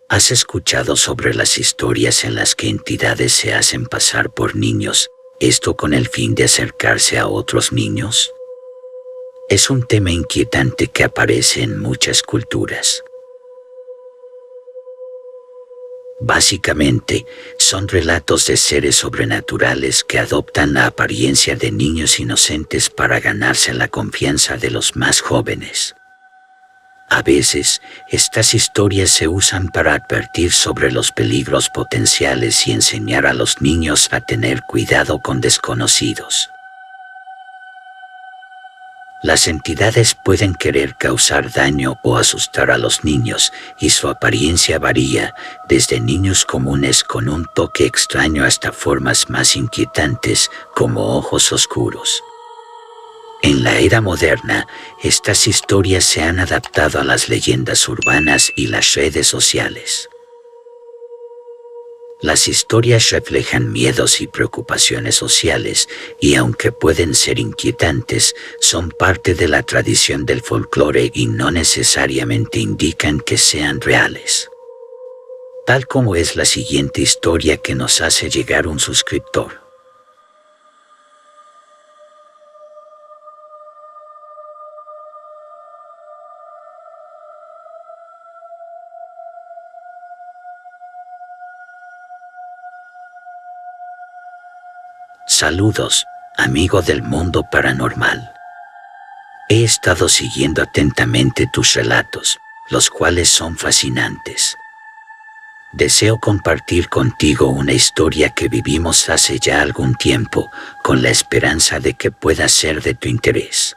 ¿Has escuchado sobre las historias en las que entidades se hacen pasar por niños, esto con el fin de acercarse a otros niños? Es un tema inquietante que aparece en muchas culturas. Básicamente, son relatos de seres sobrenaturales que adoptan la apariencia de niños inocentes para ganarse la confianza de los más jóvenes. A veces, estas historias se usan para advertir sobre los peligros potenciales y enseñar a los niños a tener cuidado con desconocidos. Las entidades pueden querer causar daño o asustar a los niños, y su apariencia varía, desde niños comunes con un toque extraño hasta formas más inquietantes, como ojos oscuros. En la era moderna, estas historias se han adaptado a las leyendas urbanas y las redes sociales. Las historias reflejan miedos y preocupaciones sociales, y aunque pueden ser inquietantes, son parte de la tradición del folclore y no necesariamente indican que sean reales. Tal como es la siguiente historia que nos hace llegar un suscriptor. Saludos, amigo del mundo paranormal. He estado siguiendo atentamente tus relatos, los cuales son fascinantes. Deseo compartir contigo una historia que vivimos hace ya algún tiempo, con la esperanza de que pueda ser de tu interés.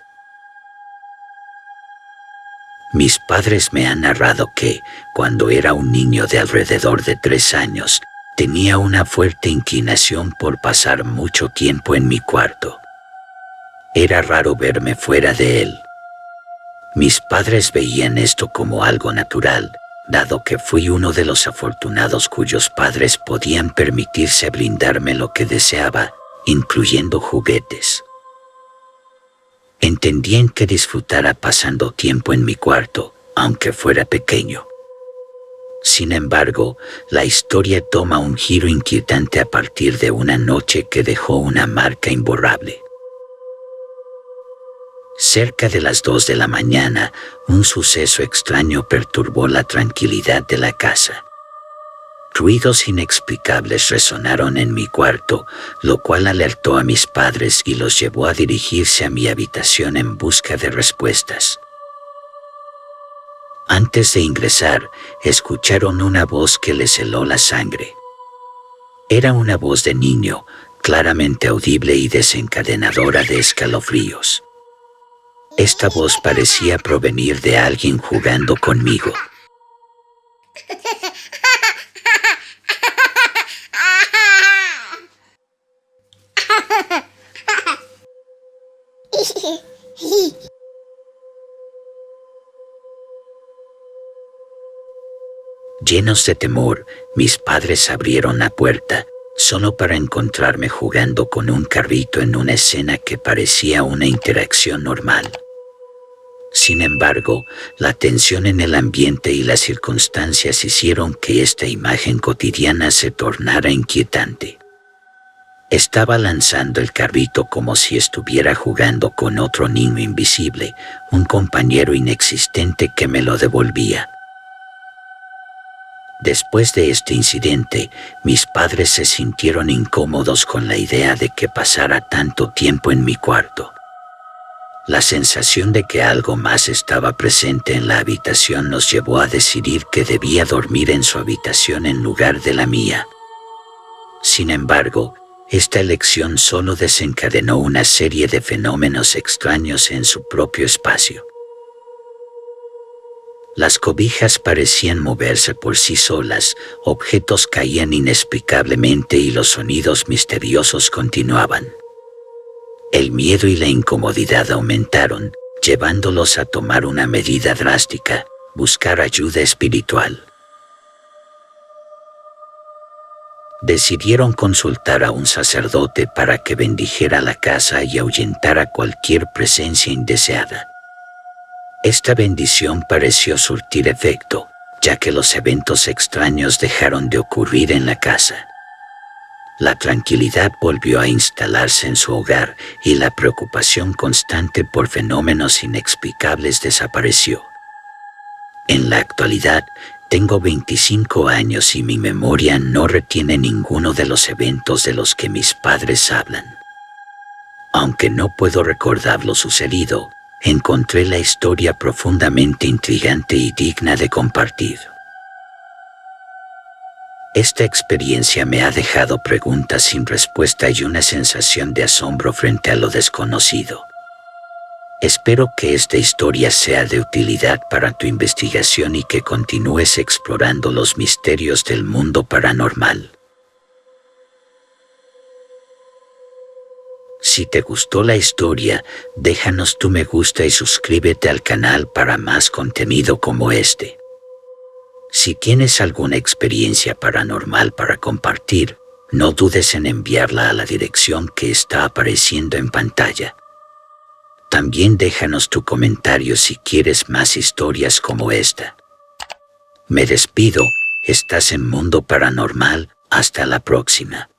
Mis padres me han narrado que, cuando era un niño de alrededor de 3 años, tenía una fuerte inclinación por pasar mucho tiempo en mi cuarto. Era raro verme fuera de él. Mis padres veían esto como algo natural, dado que fui uno de los afortunados cuyos padres podían permitirse brindarme lo que deseaba, incluyendo juguetes. Entendían que disfrutara pasando tiempo en mi cuarto, aunque fuera pequeño. Sin embargo, la historia toma un giro inquietante a partir de una noche que dejó una marca imborrable. Cerca de las 2 de la mañana, un suceso extraño perturbó la tranquilidad de la casa. Ruidos inexplicables resonaron en mi cuarto, lo cual alertó a mis padres y los llevó a dirigirse a mi habitación en busca de respuestas. Antes de ingresar, escucharon una voz que les heló la sangre. Era una voz de niño, claramente audible y desencadenadora de escalofríos. Esta voz parecía provenir de alguien jugando conmigo. Llenos de temor, mis padres abrieron la puerta, solo para encontrarme jugando con un carrito en una escena que parecía una interacción normal. Sin embargo, la tensión en el ambiente y las circunstancias hicieron que esta imagen cotidiana se tornara inquietante. Estaba lanzando el carrito como si estuviera jugando con otro niño invisible, un compañero inexistente que me lo devolvía. Después de este incidente, mis padres se sintieron incómodos con la idea de que pasara tanto tiempo en mi cuarto. La sensación de que algo más estaba presente en la habitación nos llevó a decidir que debía dormir en su habitación en lugar de la mía. Sin embargo, esta elección solo desencadenó una serie de fenómenos extraños en su propio espacio. Las cobijas parecían moverse por sí solas, objetos caían inexplicablemente y los sonidos misteriosos continuaban. El miedo y la incomodidad aumentaron, llevándolos a tomar una medida drástica, buscar ayuda espiritual. Decidieron consultar a un sacerdote para que bendijera la casa y ahuyentara cualquier presencia indeseada. Esta bendición pareció surtir efecto, ya que los eventos extraños dejaron de ocurrir en la casa. La tranquilidad volvió a instalarse en su hogar y la preocupación constante por fenómenos inexplicables desapareció. En la actualidad, tengo 25 años y mi memoria no retiene ninguno de los eventos de los que mis padres hablan. Aunque no puedo recordar lo sucedido, encontré la historia profundamente intrigante y digna de compartir. Esta experiencia me ha dejado preguntas sin respuesta y una sensación de asombro frente a lo desconocido. Espero que esta historia sea de utilidad para tu investigación y que continúes explorando los misterios del mundo paranormal. Si te gustó la historia, déjanos tu me gusta y suscríbete al canal para más contenido como este. Si tienes alguna experiencia paranormal para compartir, no dudes en enviarla a la dirección que está apareciendo en pantalla. También déjanos tu comentario si quieres más historias como esta. Me despido, estás en Mundo Paranormal, hasta la próxima.